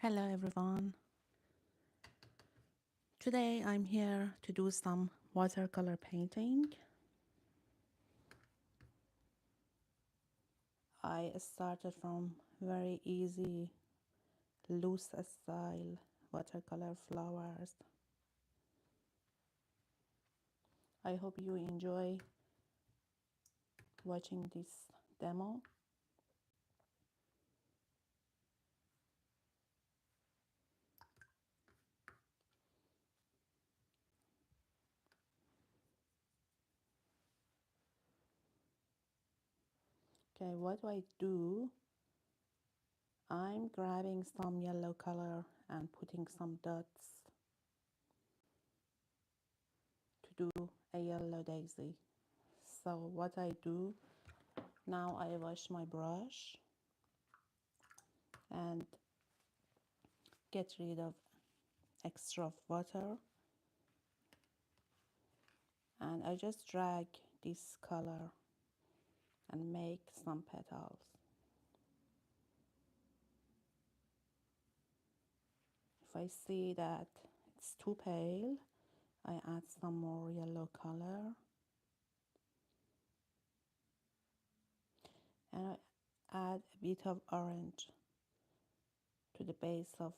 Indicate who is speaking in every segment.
Speaker 1: Hello everyone. Today I'm here to do some watercolor painting. I started from very easy loose style watercolor flowers. I hope you enjoy watching this demo. Okay, what do I do? I'm grabbing some yellow color and putting some dots to do a yellow daisy. So what I do now, I wash my brush and get rid of extra water, and I just drag this color and make some petals. If I see that it's too pale, I add some more yellow color, and I add a bit of orange to the base of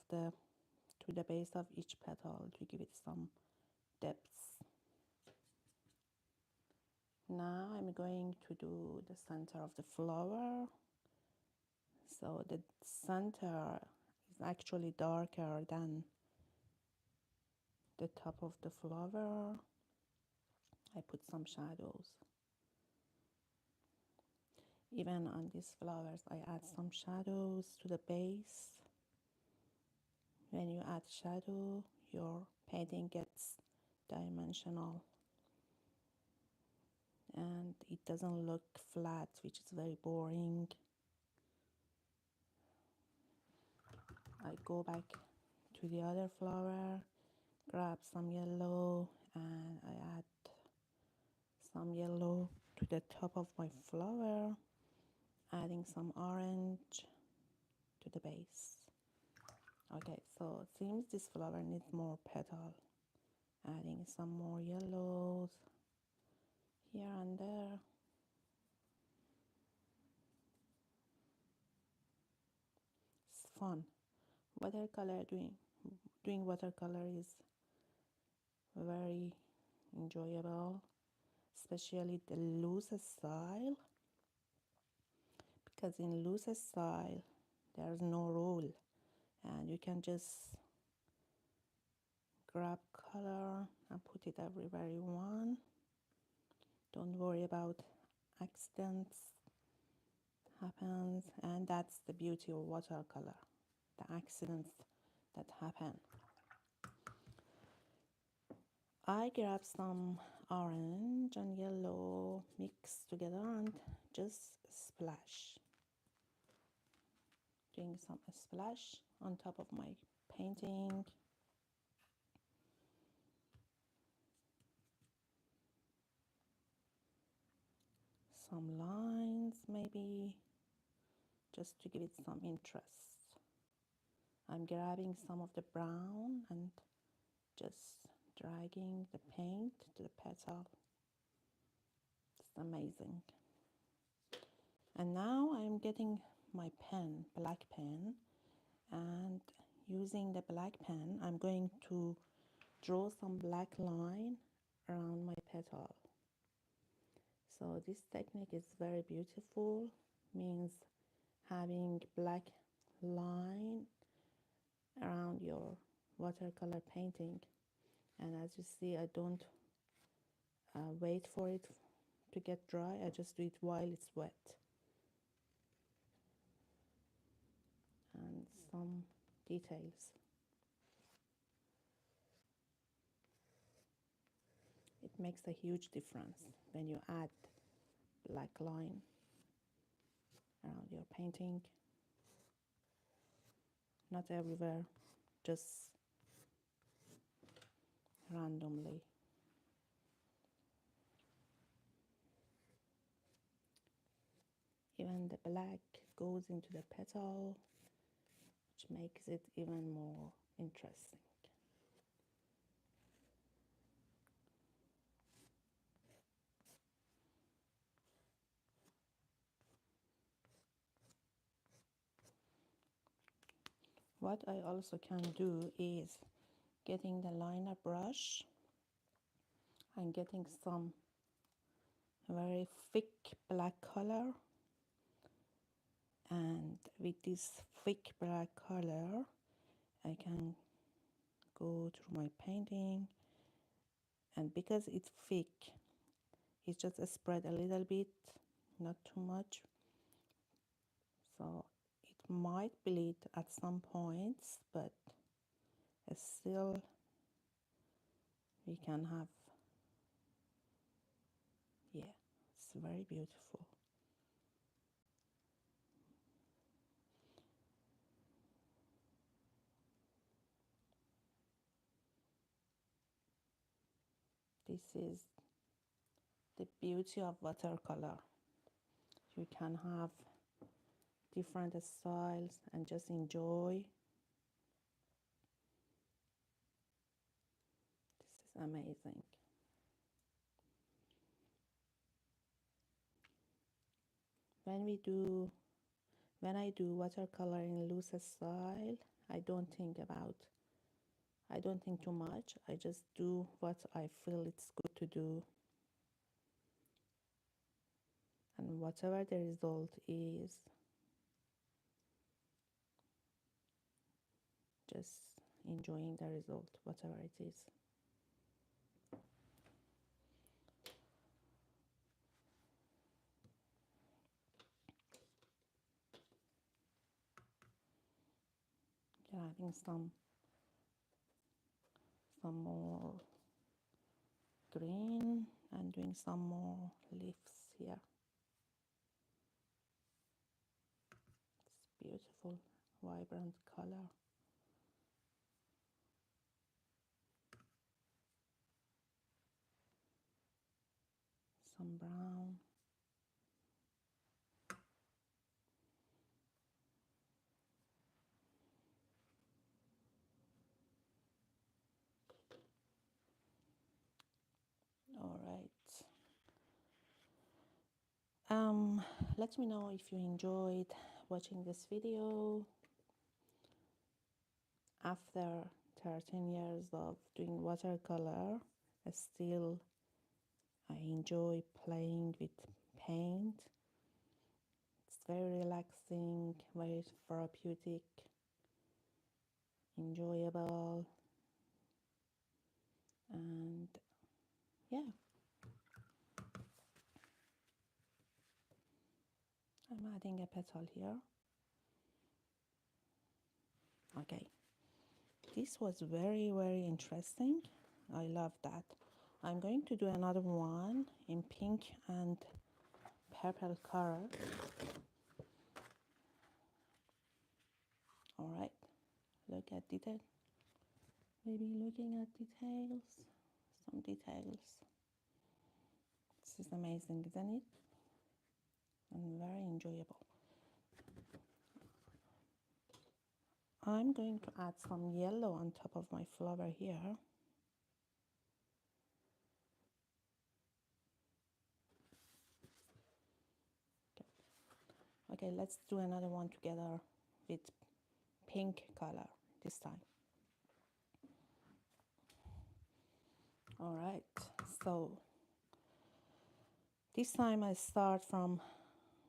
Speaker 1: each petal to give it some depth. Now I'm going to do the center of the flower. So the center is actually darker than the top of the flower. I put some shadows. Even on these flowers, I add some shadows to the base. When you add shadow, your painting gets dimensional and it doesn't look flat, which is very boring. I go back to the other flower, grab some yellow, and I add some yellow to the top of my flower, adding some orange to the base. Okay, so it seems this flower needs more petal. Adding some more yellows here and there. It's fun. Doing watercolor is very enjoyable, especially the loose style, because in loose style there's no rule and you can just grab color and put it everywhere you want. Don't worry about accidents happens, and that's the beauty of watercolor, the accidents that happen. I grab some orange and yellow mixed together and just splash, doing some splash on top of my painting. Some lines maybe, just to give it some interest. I'm grabbing some of the brown and just dragging the paint to the petal. It's amazing. And now I'm getting my pen, black pen, and using the black pen I'm going to draw some black line around my petal. So this technique is very beautiful, means having black line around your watercolor painting. And as you see, I don't wait for it to get dry, I just do it while it's wet. And some details. It makes a huge difference when you add black line around your painting. Not everywhere, just randomly. Even the black goes into the petal, which which makes it even more interesting. What I also can do is getting the liner brush and getting some very thick black color, and with this thick black color I can go through my painting, and because it's thick it's just spread a little bit, not too much, so it might bleed at some points, but still we can have, yeah, it's very beautiful. This is the beauty of watercolor. You can have different styles and just enjoy. This is amazing. When I do watercolor in loose style, I don't think too much. I just do what I feel it's good to do, and whatever the result is, just enjoying the result, whatever it is. Adding some more green and doing some more leaves here. It's beautiful, vibrant color. Some brown. All right. Let me know if you enjoyed watching this video. After 13 years of doing watercolor, still I enjoy playing with paint. It's very relaxing, very therapeutic, enjoyable, and yeah, I'm adding a petal here. Okay, this was very interesting. I love that. I'm going to do another one in pink and purple color. All right, look at detail. Maybe looking at details, some details. This is amazing, isn't it? And very enjoyable. I'm going to add some yellow on top of my flower here. Okay, let's do another one together with pink color this time. All right, so this time I start from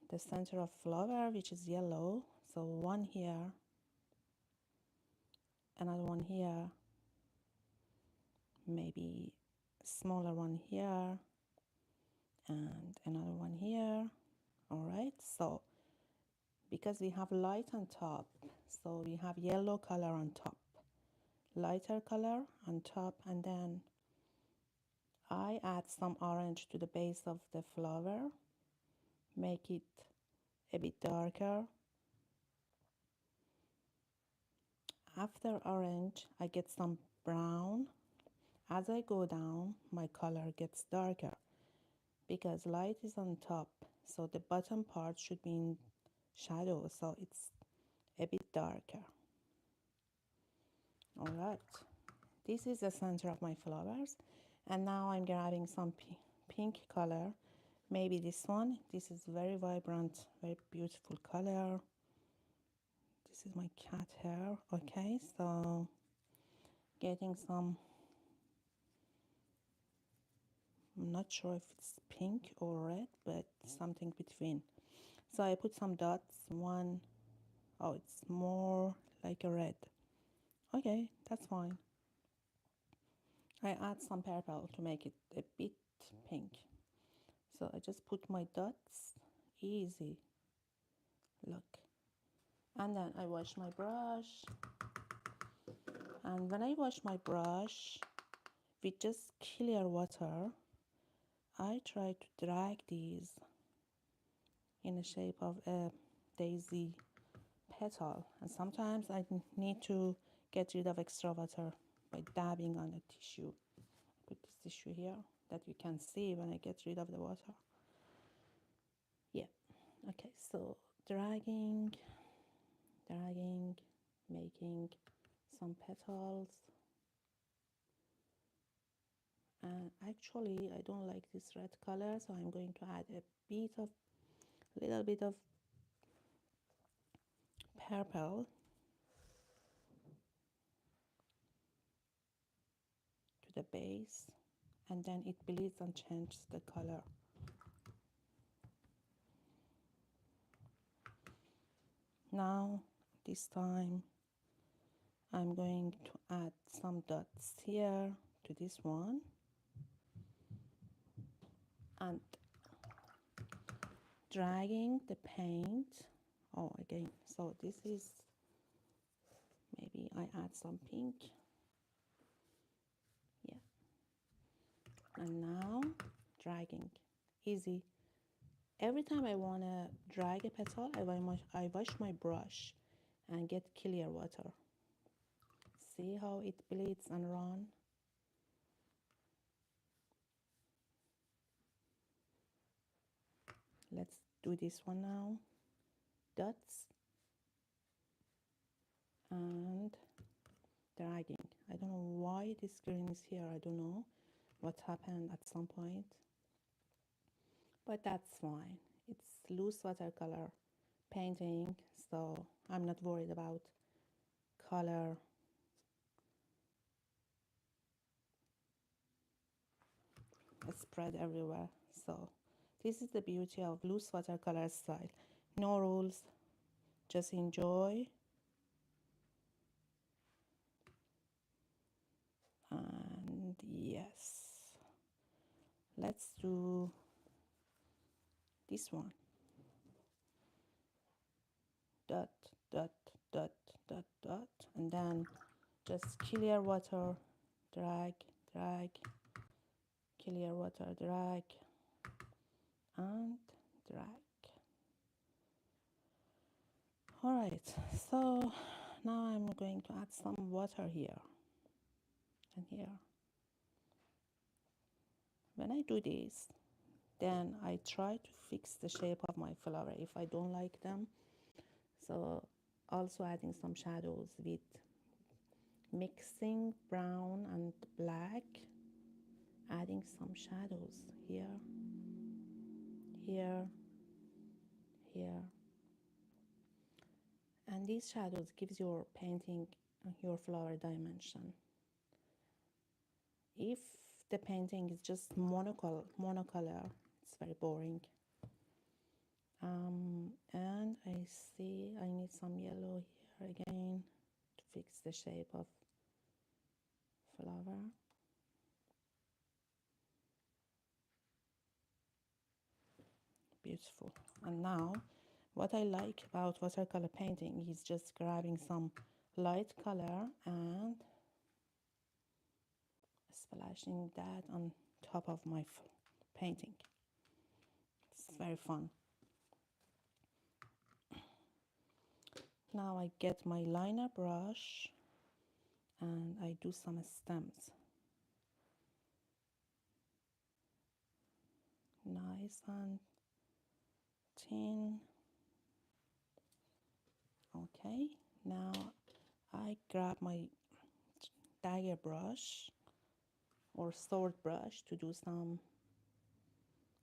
Speaker 1: the center of flower, which is yellow. So one here, another one here, maybe smaller one here, and another one here. All right, so because we have light on top, so we have yellow color on top, lighter color on top, and then I add some orange to the base of the flower, make it a bit darker. After orange, I get some brown. As I go down, my color gets darker because light is on top, so the bottom part should be in shadow, so it's a bit darker. All right, this is the center of my flowers, and now I'm grabbing some pink color, maybe this one. This is very vibrant, very beautiful color. This is my cat hair. Okay, so getting some, I'm not sure if it's pink or red, but something between. So I put some dots. One, oh, it's more like a red. Okay, that's fine. I add some purple to make it a bit pink. So I just put my dots, easy, look. And then I wash my brush. And when I wash my brush with just clear water, I try to drag these in the shape of a daisy petal. And sometimes I need to get rid of extra water by dabbing on a tissue. Put this tissue here that you can see when I get rid of the water. Yeah, okay, so dragging, making some petals. And actually I don't like this red color, so I'm going to add a little bit of purple to the base, and then it bleeds and changes the color. Now this time I'm going to add some dots here to this one, and dragging the paint. Oh, again, so this is, maybe I add some pink. Yeah, and now dragging, easy. Every time I want to drag a petal, I wash my brush and get clear water. See how it bleeds and runs? Let's do this one now. Dots and dragging. I don't know why this green is here. I don't know what happened at some point, but that's fine. It's loose watercolor painting, so I'm not worried about color. It's spread everywhere. So this is the beauty of loose watercolor style. No rules, just enjoy. And yes, let's do this one. Dot, dot, dot, dot, dot, and then just clear water, drag, drag, clear water, drag, and drag. All right, so now I'm going to add some water here and here. When I do this, then I try to fix the shape of my flower if I don't like them. So also adding some shadows with mixing brown and black, adding some shadows here, here, here. And these shadows gives your painting, your flower dimension. If the painting is just monocolor, it's very boring. And I see I need some yellow here again to fix the shape of flower. Beautiful. And now what I like about watercolor painting is just grabbing some light color and splashing that on top of my painting. It's very fun. Now I get my liner brush and I do some stems. Nice and thin. Okay, now I grab my dagger brush or sword brush to do some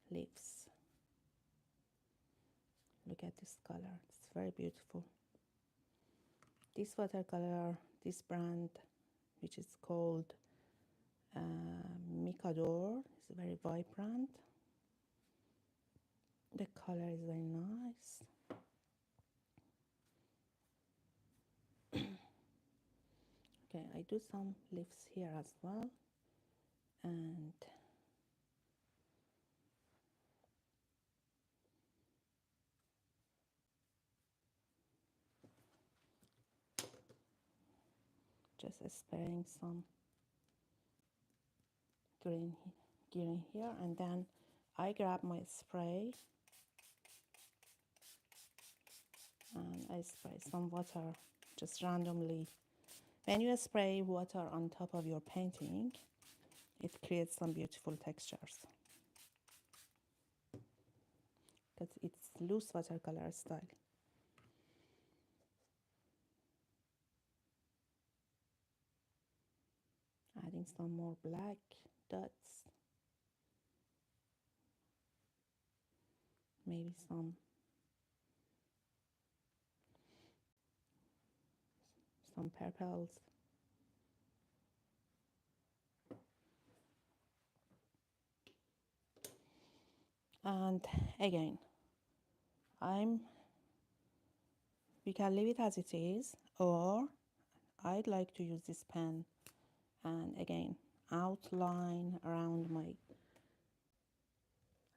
Speaker 1: leaves. Look at this color, it's very beautiful. This watercolor, this brand, which is called Mikador, is very vibrant. The color is very nice. Okay, I do some leaves here as well, and just spraying some green here, and then I grab my spray and I spray some water just randomly. When you spray water on top of your painting, it creates some beautiful textures because it's loose watercolor style. Adding some more black dots, maybe some purples. And again, we can leave it as it is, or I'd like to use this pen and again outline around my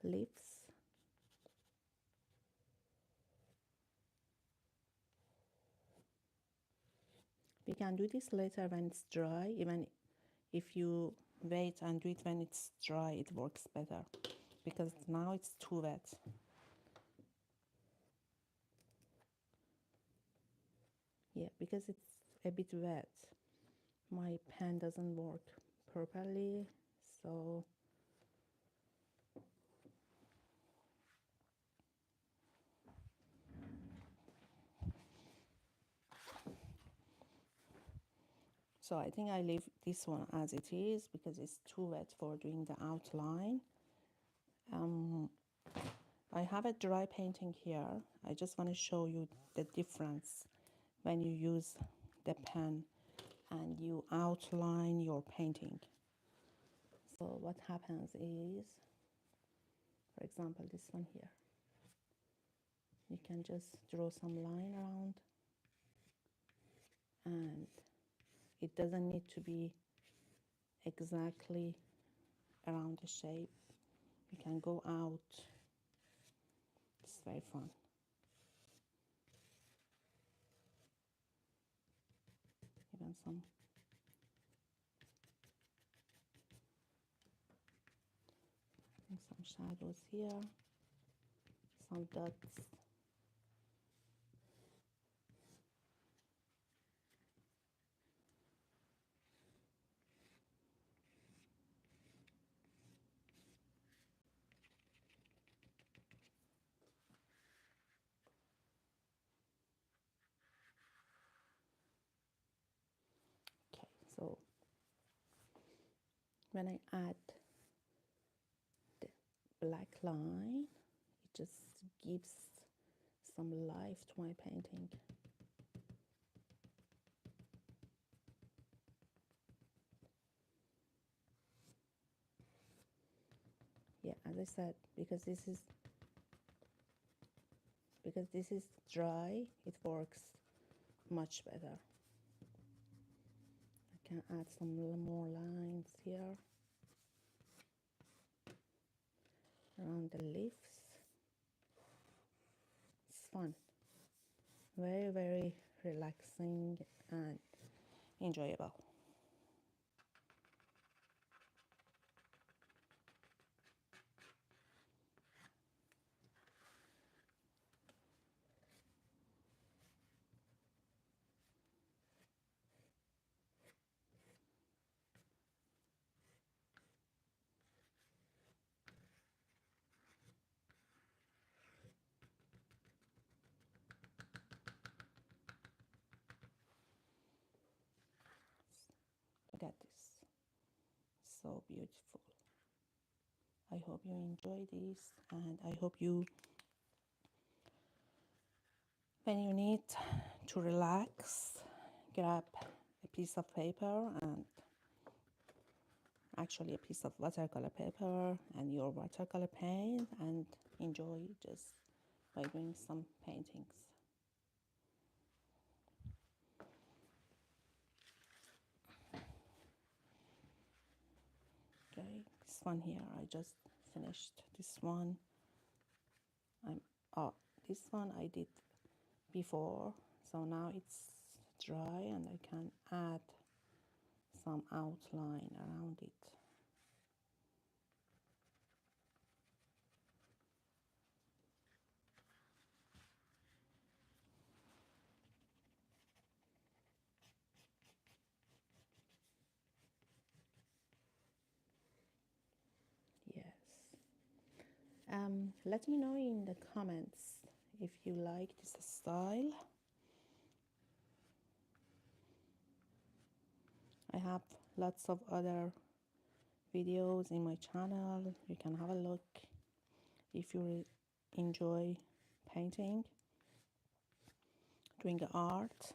Speaker 1: lips. We can do this later when it's dry. Even if you wait and do it when it's dry, it works better, because now it's too wet. Yeah, because it's a bit wet, my pen doesn't work properly. So I think I leave this one as it is because it's too wet for doing the outline. I have a dry painting here. I just want to show you the difference when you use the pen and you outline your painting. So what happens is, for example, this one here, you can just draw some line around, and it doesn't need to be exactly around the shape. You can go out. It's very fun. Even some shadows here, some dots. Okay, so when I add the black line, it just gives some life to my painting. Yeah, as I said, because this is dry, it works much better. I can add some more lines here around the leaves. It's fun, very, very relaxing and enjoyable. so beautiful. I hope you enjoy this, and I hope you, when you need to relax, grab a piece of paper, and actually a piece of watercolor paper and your watercolor paint, and enjoy just by doing some paintings. Okay, this one here, I just finished this one. Oh, this one I did before, so now it's dry and I can add some outline around it. Yes. Let me know in the comments if you like this style. I have lots of other videos in my channel. You can have a look if you enjoy painting, doing art.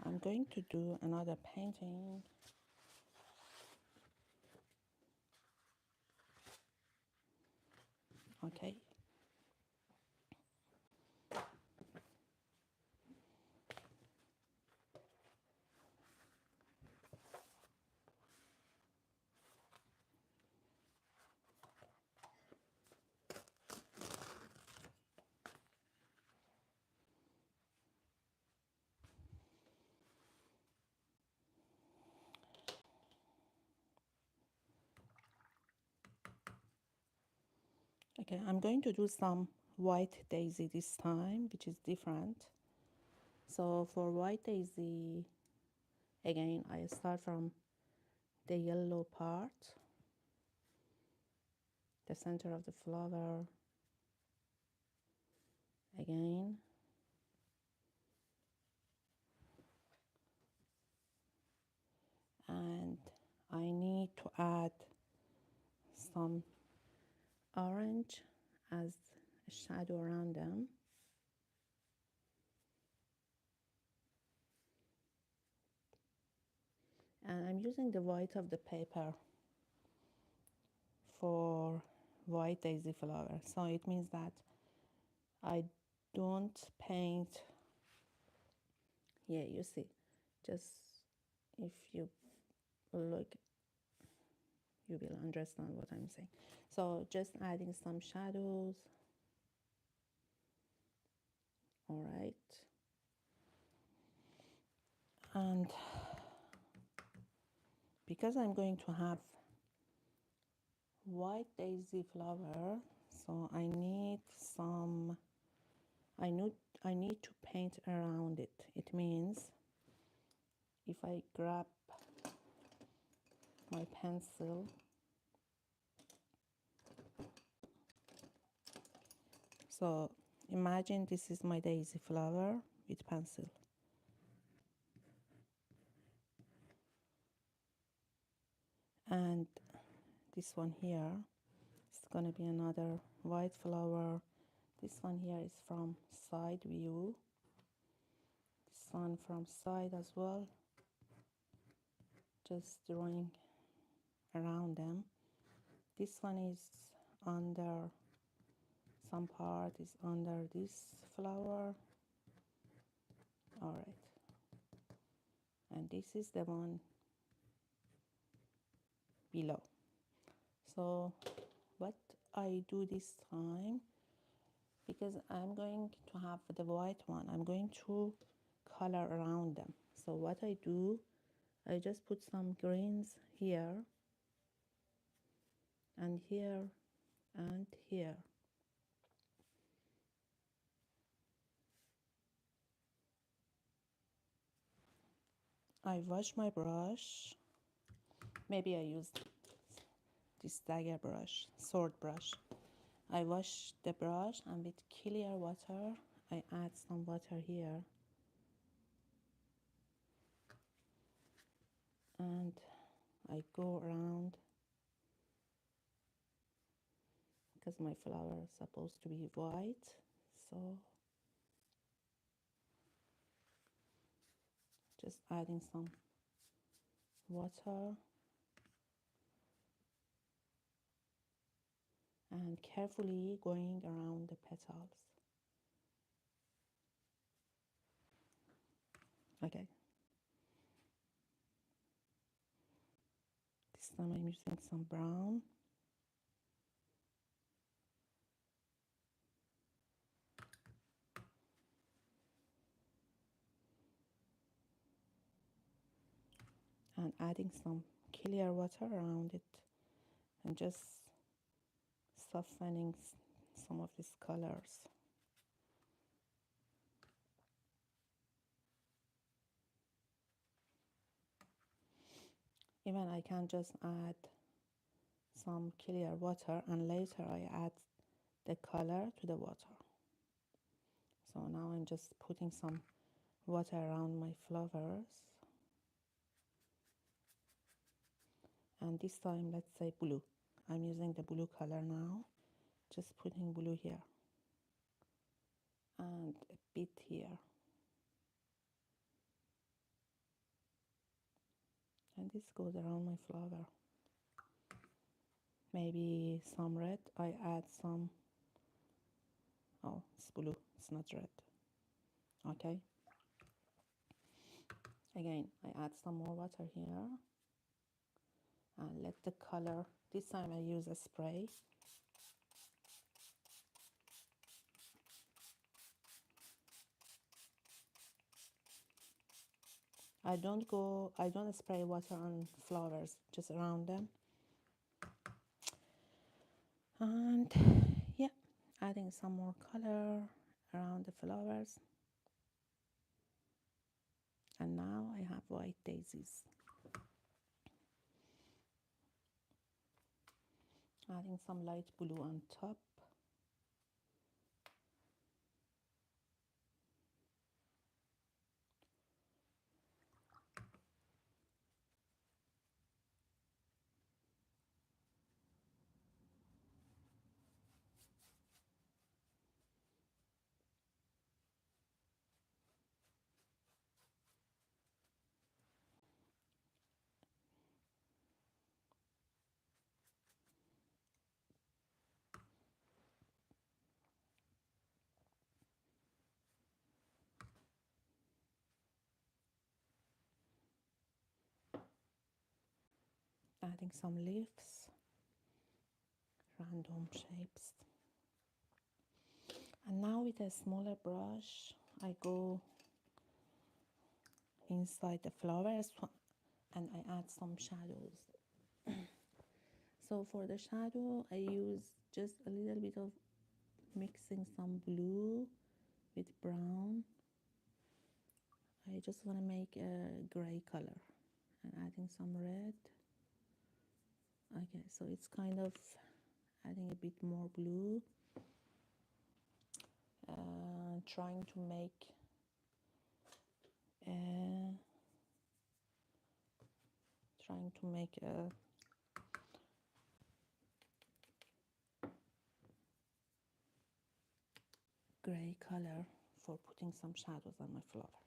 Speaker 1: I'm going to do another painting. Okay. Okay, I'm going to do some white daisy this time, which is different. So for white daisy, again, I start from the yellow part, the center of the flower, again, and I need to add some orange as a shadow around them. And I'm using the white of the paper for white daisy flower. So it means that I don't paint. Yeah, you see, just if you look, you will understand what I'm saying. So just adding some shadows. All right. And because I'm going to have white daisy flower, so I need to paint around it. It means if I grab my pencil, so imagine this is my daisy flower with pencil. And this one here is going to be another white flower. This one here is from side view. This one from side as well. Just drawing around them. This one is under, some part is under this flower. All right. And this is the one below. So what I do this time, because I'm going to have the white one, I'm going to color around them. So what I do, I just put some greens here and here and here. I wash my brush. Maybe I used this dagger brush, sword brush. I wash the brush and with clear water, I add some water here and I go around because my flower is supposed to be white. So just adding some water and carefully going around the petals. Okay. This time I'm using some brown. And adding some clear water around it and just softening some of these colors. Even I can just add some clear water and later I add the color to the water. So now I'm just putting some water around my flowers. And this time let's say blue. I'm using the blue color now. Just putting blue here. And a bit here. And this goes around my flower. Maybe some red. I add some. Oh, it's blue. It's not red. Okay. Again, I add some more water here. And let the color. This time I use a spray. I don't spray water on flowers, just around them. And yeah, adding some more color around the flowers. And now I have white daisies. Adding some light blue on top. Adding some leaves, random shapes. And now with a smaller brush, I go inside the flowers and I add some shadows. So for the shadow, I use just a little bit of mixing some blue with brown. I just want to make a gray color and adding some red. Okay, so it's kind of adding a bit more blue. Trying to make a gray color for putting some shadows on my flower.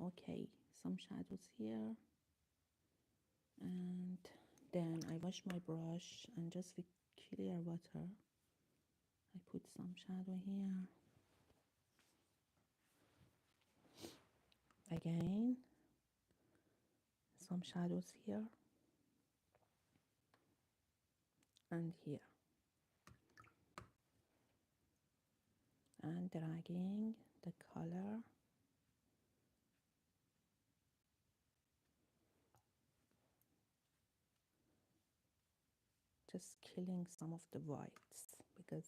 Speaker 1: Okay, some shadows here, and then I wash my brush and just with clear water I put some shadow here. Again, some shadows here and here, and dragging the color just killing some of the whites because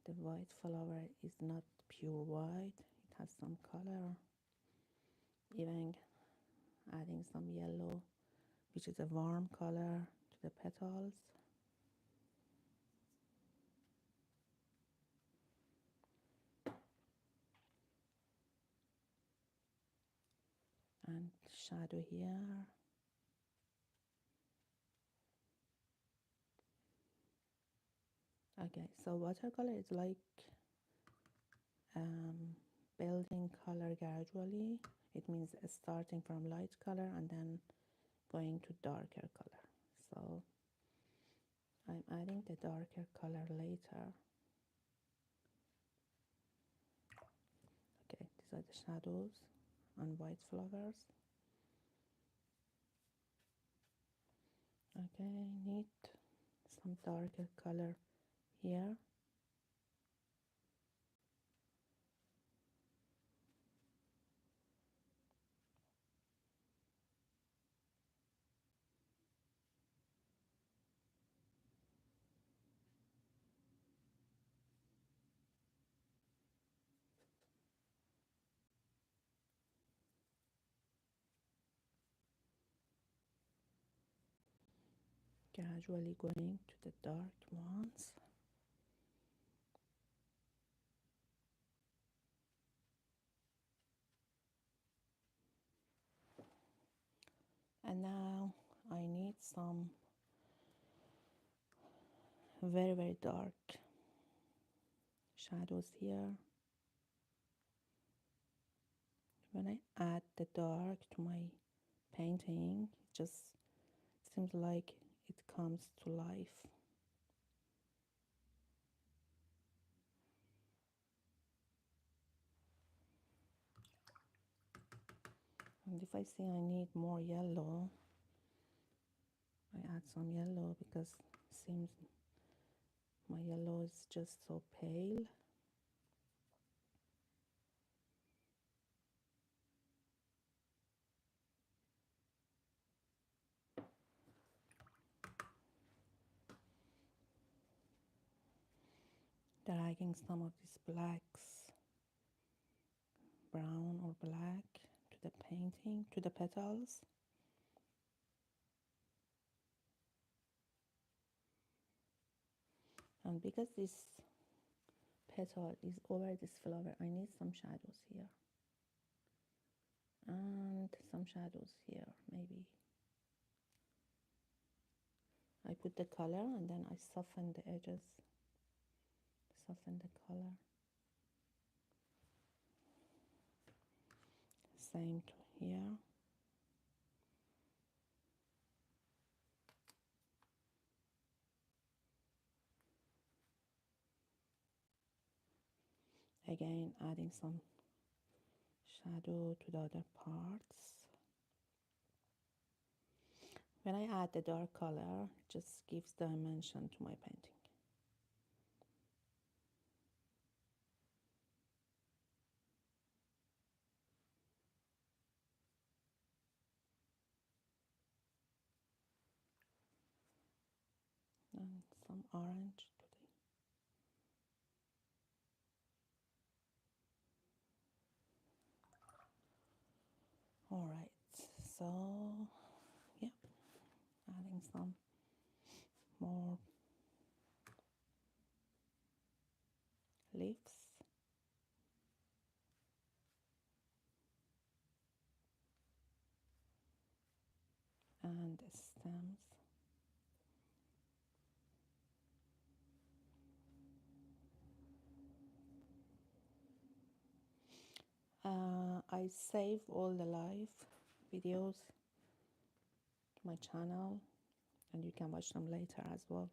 Speaker 1: the white flower is not pure white, it has some color. Even adding some yellow, which is a warm color, to the petals. And shadow here. Okay, so watercolor is like building color gradually. It means starting from light color and then going to darker color. So I'm adding the darker color later. Okay, these are the shadows on white flowers. Okay, I need some darker color here. Gradually going to the dark ones. And now I need some very dark shadows here. When I add the dark to my painting, it just seems like it comes to life. And if I see I need more yellow, I add some yellow, because it seems my yellow is just so pale. Dragging some of these blacks, brown or black, to the painting, to the petals. And because this petal is over this flower, I need some shadows here. And some shadows here, maybe. I put the color and then I soften the edges, soften the color. Same to here. Again, adding some shadow to the other parts. When I add the dark color, it just gives dimension to my painting. And some orange today. All right, so yeah, adding some more leaves. And stems. I save all the live videos to my channel, and you can watch them later as well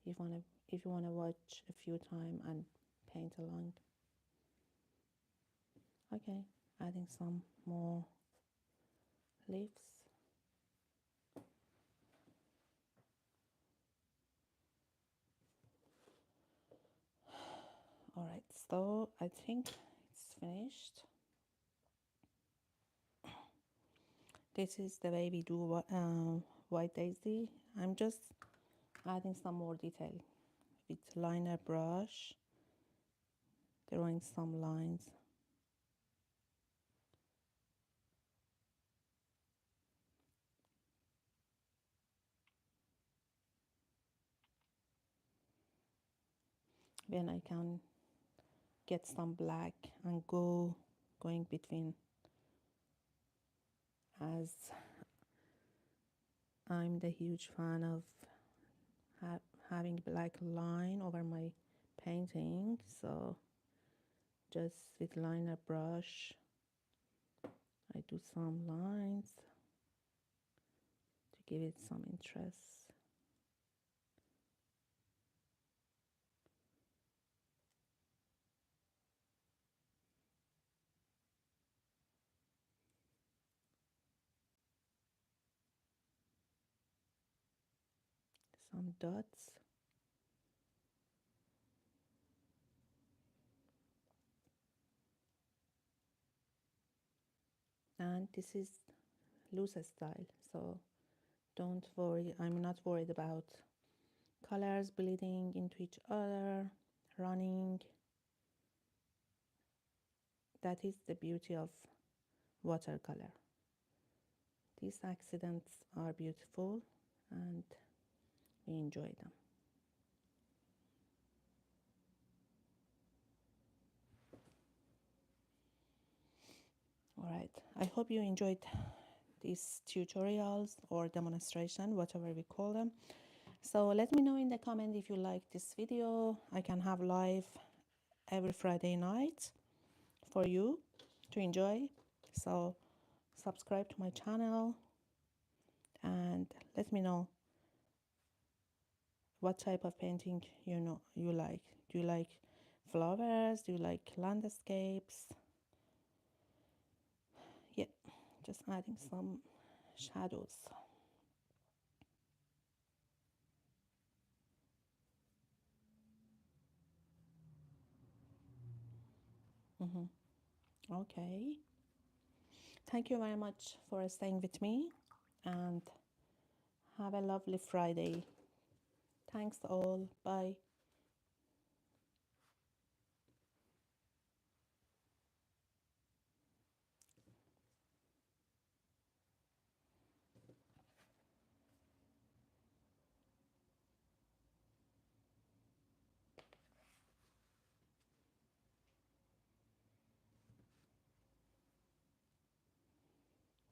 Speaker 1: if you wanna watch a few times and paint along. Okay, adding some more leaves. All right, so I think it's finished. This is the way we do white daisy. I'm just adding some more detail with liner brush, drawing some lines. Then I can get some black and going between, as I'm the huge fan of having black line over my painting. So just with liner brush I do some lines to give it some interest. Some dots. And this is loose style, so don't worry, I'm not worried about colors bleeding into each other, running. That is the beauty of watercolor. These accidents are beautiful and we enjoy them. All right, I hope you enjoyed these tutorials or demonstration, whatever we call them. So let me know in the comment if you like this video. I can have live every Friday night for you to enjoy. So subscribe to my channel and let me know what type of painting you like. Do you like flowers? Do you like landscapes? Yeah, just adding some shadows. Okay. Thank you very much for staying with me and have a lovely Friday. Thanks all. Bye.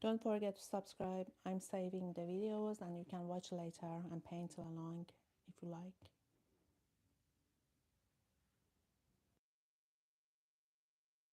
Speaker 1: Don't forget to subscribe. I'm saving the videos and you can watch later and paint along if you like.